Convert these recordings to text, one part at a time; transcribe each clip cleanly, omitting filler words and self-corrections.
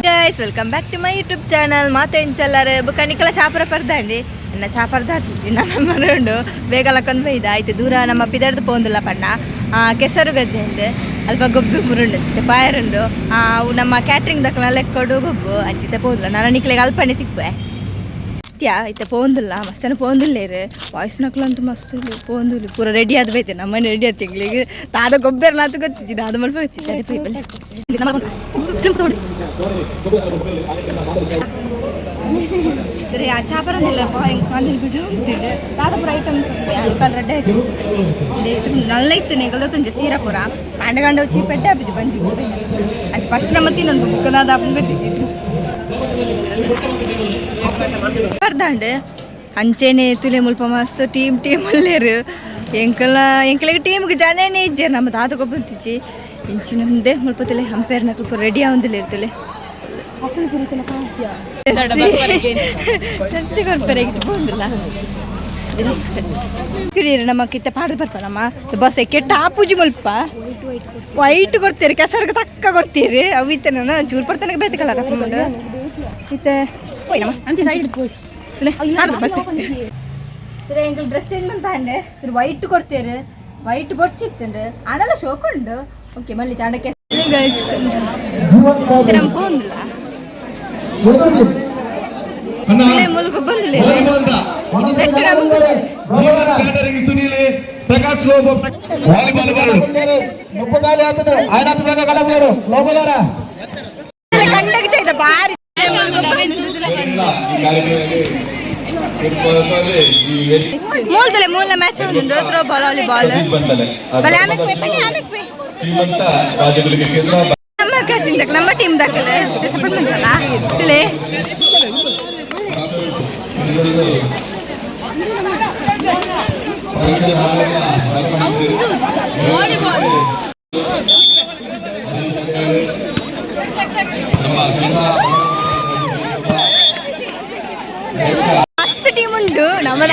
guys welcome back to my YouTube channel మాతేం చల్లారు ಬುಕನಿಕಲ ಚಾಪರ ಪರ್ದಂಡಿ ನನ್ನ ಚಾಪರ ದಾಟಿದ್ವಿ ನನ್ನ ಮರಡು ಬೇಗ ಲಕ್ಕಂದು ಬೈದ ಆಯ್ತು ದೂರ ನಮ್ಮ ಪಿದರ್ದು ಪೋಂದುಲ್ಲ ಪಣ್ಣ ಕೆಸರು ಗದ್ದೆ ಅಂದೆ ಅಲ್ಪ ಗೊಬ್ಬು ಮುರುಂಡು ಅಂಚಿತೆ ಪಾಯರುಂಡು ಅವು ನಮ್ಮ ಕ್ಯಾಟ್ರಿಂಗ್ ದಕ್ಕಲ ಲೆಕ್ಕೊಡು ಗೊಬ್ಬು ಅಂಚಿತೆ ಪೋಂದುಲ್ಲ ನಾನು ನಿಕ್ಲೆಗೆ ಅಲ್ಪನೆ ತಿಕ್ವೆ ಇತ್ತೆ ಪೋಂದುಲ್ಲ ಮಸ್ತನ ಪೋಂದುಲ್ಲೇರು ವಾಯ್ಸ್ ನಕ್ಲಂತೂ ಮಸ್ತ್ ಪೋಂದುಲಿ ಪೂರ ರೆಡಿ ಆದ ಬೈತೆ ನಮ್ಮನೆ ರೆಡಿ ಆದ ತಿಂಗಳಿಗೆ ತಾದ ಗೊಬ್ಬರ ನಾತು ಗೊತ್ತಿದ್ದ ಅದು ಮಲ್ಪ ಗೊತ್ತಿದ್ದಾರೆ ಪೈಪಲ್ಲಿ ಆ ಚಾಪರಂದಿಲ್ಲ ಕಾಲಿಲ್ ಬಿಡು ಅಂತಿದ್ದೆ ದಾದಪುರ ಐಟಮ್ಸ್ ಕಾಲು ರೆಡ್ಡೆ ಆಯ್ತು ನಲ್ಲ ಇತ್ತು ನೆಗಲ್ದೊಂದು ಸೀರ ಪೂರ ಅಂಡಗಂಡ వచ్చి పెట్టే అప్పుడు పంచి అది ఫస్ట్ ನಮ್ಮ ತಿನ್ನೊಂದು ಬುಕ್ಕದಾದ ಅಪ್ಪನ ಗೊತ್ತಿದ್ದು ಬರ್ದಾಂಡೆ ಅಂಚೆನೆ ತುಲೆ ಮುಲ್ಪ ಮಸ್ತ್ ಟೀಮ್ ಅಲ್ಲೇರು ಎಂಕಲಿಗೆ ಟೀಮ್ಗೆ ಜನೇನೇ ಇದ್ದಾರೆ ನಮ್ಮ ತಾತ ಗೊಬ್ಬಂತಿಚ್ಚಿ ಇಂಚಿನ ಮುಂದೆ ಮುಲ್ಪ ತುಲೆ ಹಂಪೇರ್ ನಕ್ಲು ರೆಡಿ ಆವಂದಿಲ್ಲ ಇರ್ತಲೆ ನಮ್ಮ ಕಿತ್ತ ಪಾಡು ಬರ್ತಾನಮ್ಮ ಬಸ್ ಕೆಟ್ಟ ಆಪೂಜಿ ಮುಲ್ಪ ವೈಟ್ ಕೊಡ್ತೀರಿ ಕೆಸರಿಗೆ ತಕ್ಕ ಕೊಡ್ತೀರಿ ಅವು ಇತ್ತೆ ನಾನು ಚೂರು ಪಡ್ತಾನೆ ಬೇತೆ ಕಲರ್ ಹಾಕೊಂಡು ಇತ್ತೆ ಎಂಕಲ್ ಡ್ರೆಸ್ ಚೇಂಜ್ ಅಂತ ಅಂಡೆ ವೈಟ್ ಕೊಡ್ತೀರಿ ವೈಟ್ ಕೊಡ್ಚಿತ್ತಂಡು ಅದೆಲ್ಲ ಶೋಕೊಂಡು ಓಕೆ ಮಲ್ಲಿ ಚಾಂಡಕ್ಕೆ ನಮ್ಮ ಪೋಂದಿಲ್ಲ ಮುಲ್ಕ ಬಂದಿಲ್ಲ ಭಾರಿ ಮೂಲ ಮ್ಯಾಚ್ ಒಂದು ಥ್ರೋ ಬಾಲ್ ವಾಲಿಬಾಲ್ ನಮ್ಮ ಟೀಮ್ ದಾಖಲೆ ತಿಳಿ ಮಸ್ತ್ ಟೀಮ್ ಉಂಟು ನಮ್ಮ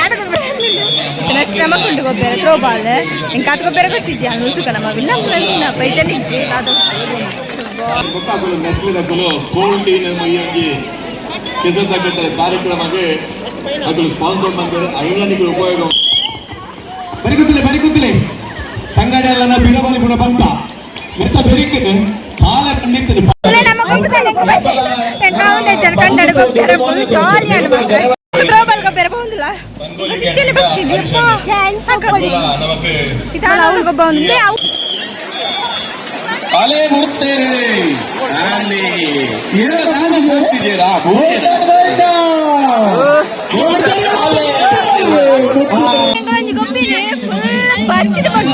ನೆಕ್ಸ್ಟ್ ನಮಗುಂಟು ಗೊಬ್ಬರ ಥ್ರೋ ಬಾಲ್ ಇಂಕ ಅದು ಗೊಬ್ಬರ ಗೊತ್ತಿದ್ಯಾ ಅನ್ನೋದು ನಮ್ಮ ವಿನ್ನ ಪೈಜನ್ ಇದ್ದಿ ಕಾರ್ಯಕ್ರಮಕ್ಕೆ ಅದನ್ನು ಸ್ಪಾನ್ಸರ್ ಮಾಡ್ತಾರೆ ಐಂಗ್ಲೆಂಡಿಗೆ ಉಪಯೋಗ ಬರಿಗುತ್ತಿಲೆ ತಂಗಡಿ ಎಲ್ಲ ಬಿರಬಲಿ ಕೂಡ ಬಂತ ಮೆತ್ತ ಬೆರಿಕಿದೆ ಹಾಲ ಕಂಡಿರ್ತದೆ ಅಲೆ ಮುಡ್ತೇನೆ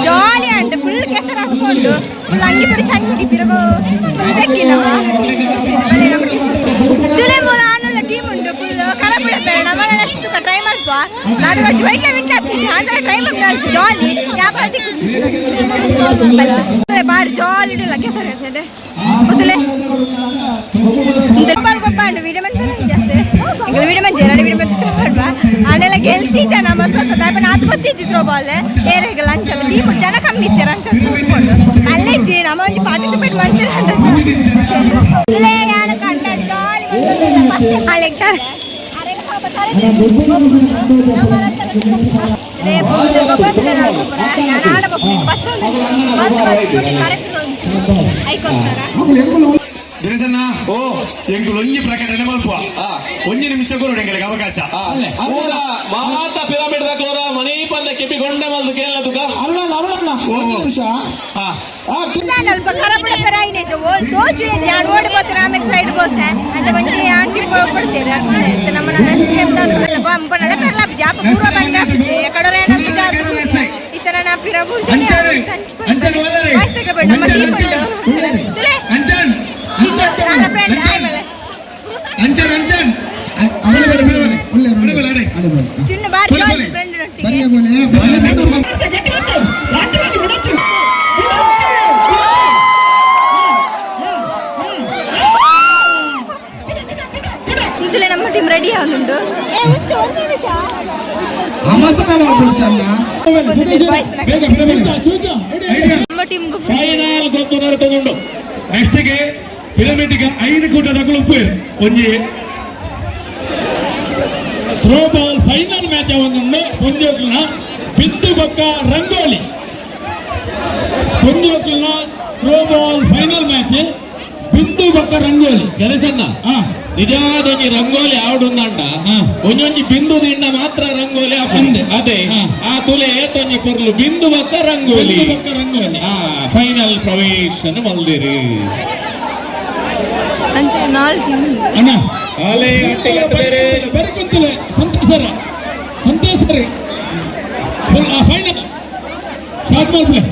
ಜಾಲಿ ಅಂಡ್ ಫುಲ್ ಕೆಸರು ಹಾಕೊಂಡು ಫುಲ್ ಅಂಗಿ ಬರೀ ಚಂಗಿ ಜುಲೈ ಮೂಲ ಅನ್ನಲ್ಲ ಟೀಮ್ ಉಂಟು ಫುಲ್ ಕಳಬಿಡಬೇಡ ನಮ್ಮನ್ನ ಅಷ್ಟು ಟ್ರೈ ಮಾಡ್ಕೋ ನಾನು ವೈಟ್ ವಿಂಟ್ ಆಗ್ತಿದ್ದೆ ಅಂದ್ರೆ ಟ್ರೈ ಮಾಡ್ತಾ ಜಾಲಿ ಬಾರಿ ಜಾಲಿ ಇಡಲ್ಲ ಕೆಸರು ಹೇಳ್ತೇನೆ ಗೊತ್ತಲೇ ಗೊಬ್ಬಂಡು ವಿಡಿಯೋ ಮಂಜೆ ವಿಡಿಯೋ ಮಂಜೆ ಎರಡು ವಿಡಿಯೋ ಮಂಜೆ ಮಾಡ್ಬಾ ಆನೆಲ್ಲ ಗೆಲ್ತಿ ಜನ ಮಸ್ತ್ ತಾಯ್ಪ ನಾತ್ ಗೊತ್ತಿದ್ರು ಬಾಲ್ ಏರೆಗೆ ಲಂಚ್ ಅದು ಟೀಮ್ ಜನ ಕಮ್ಮಿ ಇತ್ತೀರ ಅಂತ ಕೂತ್ಕೊಂಡು ಅಲ್ಲೇ ಜಿ ನಮ್ಮ ಒಂಜಿ ಪಾರ್ಟಿಸಿಪೇಟ್ ಮಾಡ್ತೀರ ಓ ಎಂಕು ಒಂಜಿ ಪ್ರಕಟಣೆ ಮಲ್ಪ ಒಂಜಿ ನಿಮಿಷ ಕೊಡು ಎಂಗಳಿಗೆ ಅವಕಾಶ ಮಾತ ಪಿರಮಿಡ್ ದಕ್ಲೋರ ಮನಿ ಪಂದ ಕೆಪಿ ಗೊಂಡೆ ಮಲ್ದು ಕೇಳ ತುಕ ಅಲ್ಲ ಅವಳಲ್ಲ ಒಂದು ನಿಮಿಷ ಅಲ್ಪ ಕರಪಡ ಕರಾಯಿನೆ ತೋಚು ಯಾನ್ ಓಡಿ ಬರ್ತೀರ ಆಮೇಲೆ ಸೈಡ್ ಬೋತೆ ಅಂತ ಬಂದು ಆಂಟಿ ಕೊಡ್ತೀರ ನಮ್ಮ ಬಂಪನ ಪೆರ್ಲ ಜಾಪ ಪೂರ್ವ ಬಂದ ಎಕಡರೆ ನಮ್ಮ ಜಾಪ ಈ ತರ ನಾ ಪಿರಮಿಡ್ ಅಂಚನ್ ಬಂದರೆ ವಾಸ್ತಕ ಬಂದ ನಮ್ಮ ಟೀಮ್ ತುಲೆ ಅಂಚನ್ ಅಂಚನ್ ಚಿನ್ನ ಬಾರಿ ಫ್ರೆಂಡ್ ನಮ್ಮ ಟೀಮ್ ರೆಡಿ ಆಗುಂಟು ನಮ್ಮ ಟೀಮ್ಗೂ ಫೈನಲ್ ಗೊತ್ತು ತಗೊಂಡು ನೆಕ್ಸ್ಟ್ಗೆ ಪಿರಮಿಡ್ಗೆ 5 ಕೂಟದಗಳು ಉಪ್ಪೇರು ಒಂಜಿ ಥ್ರೋ ಬಾಲ್ ಫೈನಲ್ ಮ್ಯಾಚ್ ಅವನನ್ನು ಪೊಂಜೋಕ್ಲನ ಬಿಂದು ಬಕ್ಕ ರಂಗೋಲಿ ಪೊಂಜೋಕ್ಲನ ಥ್ರೋ ಬಾಲ್ ಫೈನಲ್ ಮ್ಯಾಚ್ ಬಿಂದು ಬಕ್ಕ ರಂಗೋಲಿ ಕೆಲಸನ್ನ ನಿಜವಾದೊಂದು ರಂಗೋಲಿ ಆವಡುಂದಂಟ ಒಂದೊಂದು ಬಿಂದು ದಿಂಡ ಮಾತ್ರ ರಂಗೋಲಿ ಆಪಂದೆ ಅದೇ ಆ ತುಲೆ ಏತೊಂಜಿ ಪೊರ್ಲು ಬಿಂದು ಬಕ್ಕ ರಂಗೋಲಿ ಫೈನಲ್ ಪ್ರವೇಶನ ಮಲ್ದಿರಿ ಅಂತ 4 ಟೀಮ್ ಅಣ್ಣ ಬರಕುಂತಲೆ ಸಂತೋಷರೇ final short ball play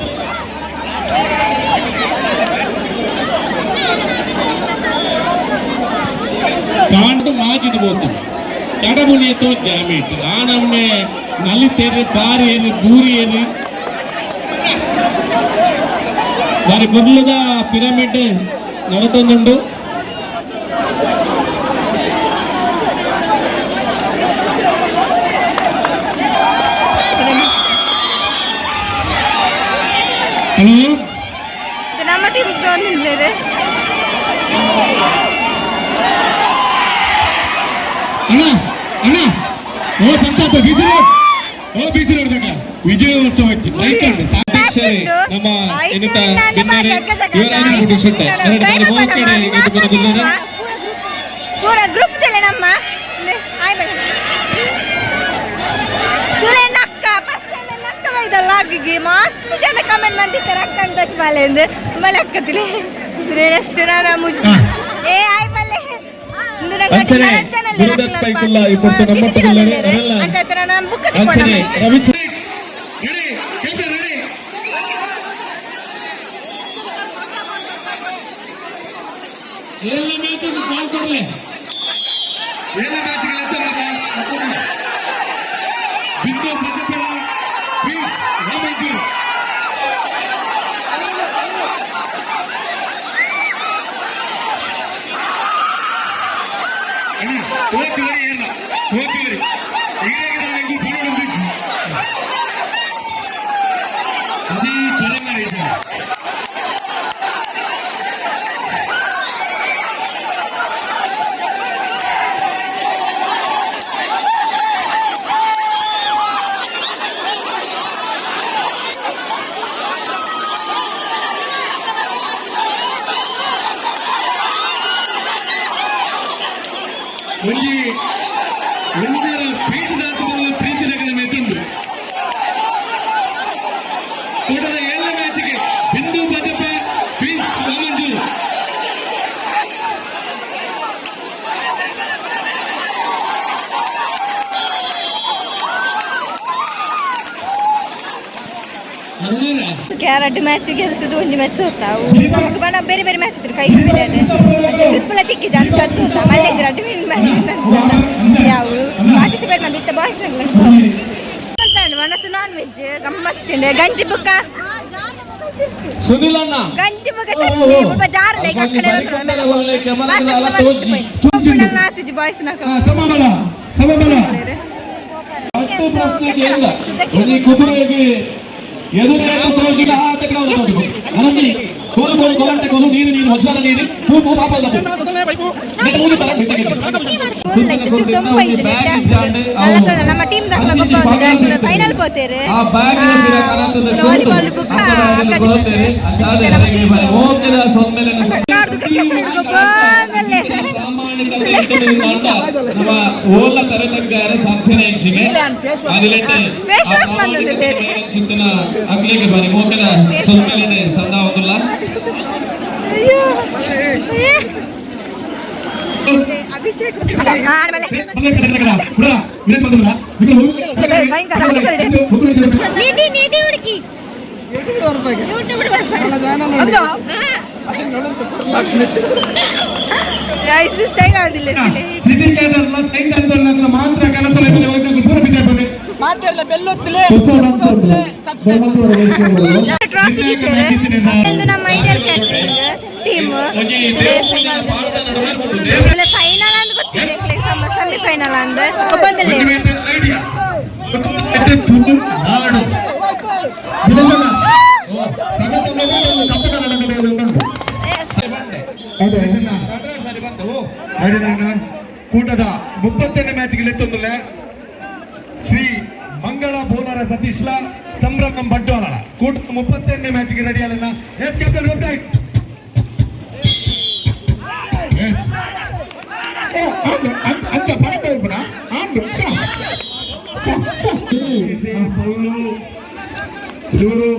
ಕಾಂಡು ಮಾಜಿದು both ಎಡಬುನಿ ತೋ ಜಾಮಿಟ್ ಆ ನಮ್ನೆ ನಲಿತೇರಿ ಪಾರೇರಿ ದೂರಿಯೇರಿ ಬಾರಿ ಬೊರ್ಲುದ ಪಿರಮಿಡ್ ನಡತೊಂದುಂಡು ನಮ್ಮ ಟೀಮ್ ಬಂದಿದ್ದಾರೆ ಅಣ್ಣ ಓ ಸಂತಾಪ ಬಿಸಿ ನೋಡ್ದಕ್ಕ ವಿಜಯೋತ್ಸವ ಸರಿ ನಮ್ಮ ಎನ್ನುತ್ತ ಬಿನ್ನರೆ ಯುವರಾಜ ಮುಡಿಸುತ್ತೆ ಎರಡು ಬಾರಿ ಮೂರು ಕಡೆ ಎದುರುಗೊಂಡಿದ್ದಾರೆ ಪೂರ ಗ್ರೂಪ್ ದಲೆ ನಮ್ಮ ಲಾಗಿಗೆ ಮಸ್ತ್ ಜನ ಕಮೆಂಟ್ ಮಾಡ್ತಿರ್ತಾರೆ ಅಕ್ಕನ ಟಚ್ ಮಾಲೆ ಎಂದು ಮಲೆ ಅಕ್ಕತಿಲಿ ಎಷ್ಟು ನಾನು ಮುಜ್ ಏ ಆಯ್ ಮಲೆ ಅಂಚನೆ ಗುರುದತ್ ಪೈಕುಲ್ಲ ಇಪ್ಪತ್ತು ನಮ್ಮಟ್ಟುಗಳೇ ಅರೆಲ್ಲ ಅಂತ ನಾನು ಬುಕ್ ಅಂಚನೆ ರವಿಚ ಎಲ್ಲ ಮ್ಯಾಚಿಗೆ ಕಾಲ್ ಕೊಡ್ಲೆ ಎಲ್ಲ ಮ್ಯಾಚಿಗೆ ಬಿಂದು ಪ್ರತಿಫಲ ಪ್ಲೀಸ್ ರಾಮಂಜು ಕೋಚ್ ವರಿ ಏನ ಕೋಚ್ ವರಿ ಈಗ ನನಗೆ ಬರೋಣ ಬಿಚ್ಚಿ ಅದಿ ಚರಂಗ ಇದೆ ಒಂಜಿ ಒಂದರ ಪ್ರೀತಿ ನಗರ ಮೆತ್ತುಂಡು ಕೂಡದ ಎಲ್ಲ ಮ್ಯಾಚ್ಗೆ ಬಿಂದು ಬಜಪೆ ಪ್ರಿನ್ಸ್ ರಾಮಂಜು ಕ್ಯಾರೆಟ್ ಮ್ಯಾಚ್ ಗೆಲ್ತದ್ದು ಒಂದು ಮ್ಯಾಚ್ ಸೋತಾವು ಬಣ್ಣ ಬೇರೆ ಬೇರೆ ಮ್ಯಾಚ್ ಇದ್ರು ಕೈ ಟ್ರಿಪ್ಪಲ ತಿಕ್ಕಿ ಜಾನ್ ಸೋತ ಮಲ್ಲೇಜ್ ರಡ್ಡು ಯಾವ ಪಾರ್ಟಿಸಿಪೇಟ್ ಮಾಡಿದ್ದ ಬಾಯ್ಸ್ ಮನಸ್ಸು ನಾನ್ ವೆಜ್ ಗಮ್ಮತ್ತಿಂಡೆ ಗಂಜಿ ಬುಕ್ಕ ಸುನಿಲ್ ಅಣ್ಣ ಗಂಜಿ ಬುಕ್ಕ ಜಾರ ನಾತಿಜಿ ಬಾಯ್ಸ್ ಸಮಬಲ ಸಮಬಲ ಅಷ್ಟು ಪ್ರಶ್ನೆಗೆ ಇಲ್ಲ ಕುದುರೆಗೆ ಎದುರೇನು ತೋಜಿಗ ಅನಂದಿ ಕೋಲು ಕೋಲು ಕೊಲಂಟೆ ಕೋಲು ನೀರು ನೀರು ಹೊಜ್ಜಲ ನೀರು ಹೂ ಹೂ ಪಾಪದ ನಮ್ಮ ಟೀಮ್ ಫೈನಲ್ పోతేరు ಓಲ ತರತಂಗಾರ ಸಾಧನೆ ಹೆಚ್ಚಿಗೆ അതിലെട്ട് ಚಿಂತನ ಅಗ್ಲಿಗೆ ಬಾರಿ ಮೋಕದ ಸೊಲ್ಮೆಲೆ ಸಂದಾವದುಲ್ಲ ಅಭಿಷೇಕ್ ಸ್ಟೈಲ್ ಆದಿಲ್ಲ ಮಾತ್ರ ಟ್ರಾಫಿ ನಮ್ಮ ಐಡಿಯಲ್ ಟೀಮ್ ಫೈನಲ್ ಅಂದ್ ಗೊತ್ತಿಲ್ಲ ಸೆಮಿ ಫೈನಲ್ ಅಂದ್ ಒಪ್ಪಂದಿಲ್ಲ ದಿನೇಶಣ್ಣ ಸಮೇತ ಕಪ್ಪು ಕನ್ನಡ ಕೂಟದ 30ನೇ ಮ್ಯಾಚ್ಗೆ ಲೆತ್ತೊಂದುಲೆ ಶ್ರೀ ಮಂಗಳ ಬೋಲರ ಸತೀಶ್ಲ ಸಂಭ್ರಮ ಬಂಟ್ವಾಳ ಕೂಟದ 30ನೇ ಮ್ಯಾಚ್ಗೆ ರೆಡಿ ಅಲ್ಲ ಎಸ್ ಕ್ಯಾಪ್ಟನ್ ಅಪ್ಡೇಟ್ ಎಸ್ ಅಂಚ ಪರತ ಹೋಗ್ಬಿಡ ಆಂದು ಜೋರು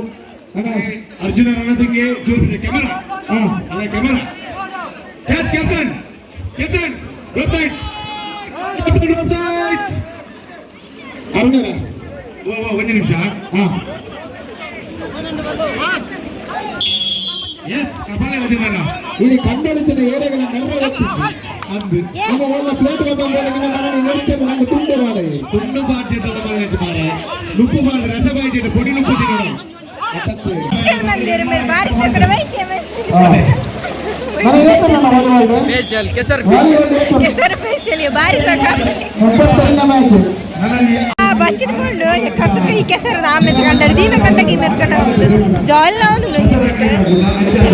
ಅರ್ಜುನ ರಣದಂಗೆ ಜೋರು ಕ್ಯಾಮರಾ ಅಲ್ಲ camera yes captain captain update captain update ಅರುಣರ ಒಂದು ನಿಮಿಷ ಎಸ್ ಕಪಾಲೆ ಓದಿನಣ್ಣ ಇಲ್ಲಿ ಕಂಡೊಡಿತಿನ ಏರಿಯಾಗಳ ನೆರ್ರ ಹೋಗ್ತಿತ್ತು ಅಂದು ನಮ್ಮ ಒಳ್ಳೆ ಪ್ಲೇಟ್ ಬಂದಂಬೋಲಿಗೆ ಮರಣಿ ನಡ್ತೇವೆ ನಮ್ಗೆ ತುಂಡು ಮಾಡ ತುಂಡು ಬಾಧ್ಯದ ಮಾರ ನುಪ್ಪು ಬಾರ್ದು ರಸ ಬಾಯ್ತಿದ್ದ ಪೊಡಿ ನುಪ್ಪು ತಿನ್ನೋಣ ಬಚ್ಚಿದ್ಕೊಂಡು ಕರ್ತಕ ಈ ಕೆಸರದ ಆಮೇಲೆ ಕಂಡರೆ ದೀಮೆ ಕಂಡ ಗೀಮೆ ಕಂಡ ಜಾಲ ಒಂದು ನಂಜಿ ಬಿಟ್ಟು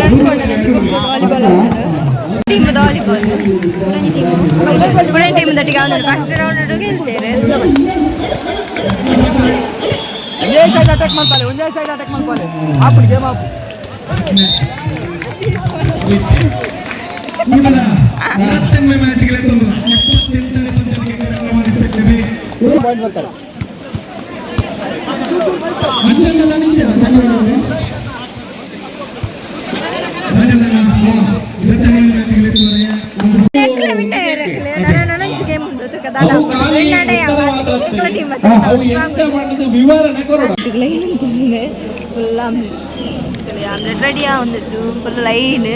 ಅನ್ಕೊಂಡ ನಂಜಿ ಕೊಟ್ಟು ವಾಲಿಬಾಲ್ ಟೀಮದ ವಾಲಿಬಾಲ್ ಪುಣೆ ಟೀಮ್ ದಟ್ಟಿಗೆ ಅವನು ಫಸ್ಟ್ ರೌಂಡ್ ಗೆಲ್ತೇವೆ ಒಂದೇ ಸೈಡ್ ಅಟ್ಯಾಕ್ ಮಾಡ್ತಾರೆ ಆಪುಡಿ ಗೇಮ್ ಆಪು ಮ್ಯಾಚ್ಗೆ ಪಾಯಿಂಟ್ ಬರ್ತಾರೆ ಫುಲ್ ಆಮ್ಲೆಟ್ ರೆಡಿಯಾ ಒಂದಿಟ್ಟು ಫುಲ್ ಲೈನ್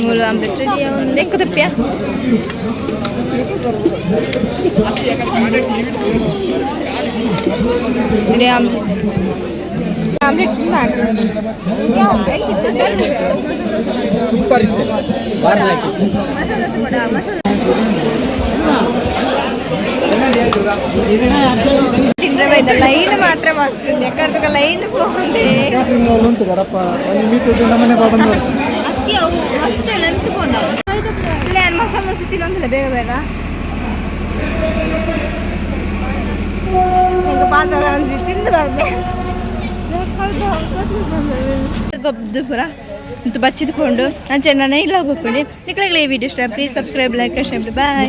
ಮೂಲ ಆಮ್ಲೆಟ್ ರೆಡಿಯಾ ಒಂದು ನೆಕ್ಕು ತಪ್ಪಿಯಾ ಆಮ್ಲೆಟ್ ಸೂಪರ್ ಇತ್ತು ತಿಂದ್ರೆ ಲೈನ್ ಮಾತ್ರ ಮಸ್ತ್ ಯಾಕಂದ್ರೆ ಲೈನ್ ಹೋಗಂದೆ ಉಂಟು ಗರಪ್ಪ ನಮ್ಮನೆ ಬಂದು ಅತ್ತಿ ಅವು ಮಸ್ತ್ ನೆನ್ತ್ಕೊಂಡ ಇಲ್ಲ ಮಸಾಲ ಮಸ್ತ್ ತಿನ್ನೊಂದಿಲ್ಲ ಬೇಗ ಬೇಗ ಹಿಂಗೆ ಪಾತ್ರ ತಿಂದು ಬರ್ಬೇಕು ಗೊಬ್ಬರ ಅಂತ ಬಚ್ಚಿದ್ಕೊಂಡು ಅಂಚೆ ನಾನು ಇಲ್ಲ ಹೋಗ್ಬಿಡಿ ನಿಕ್ಳಿಗೆ ಈ ವಿಡಿಯೋ ಇಷ್ಟ please subscribe like share bye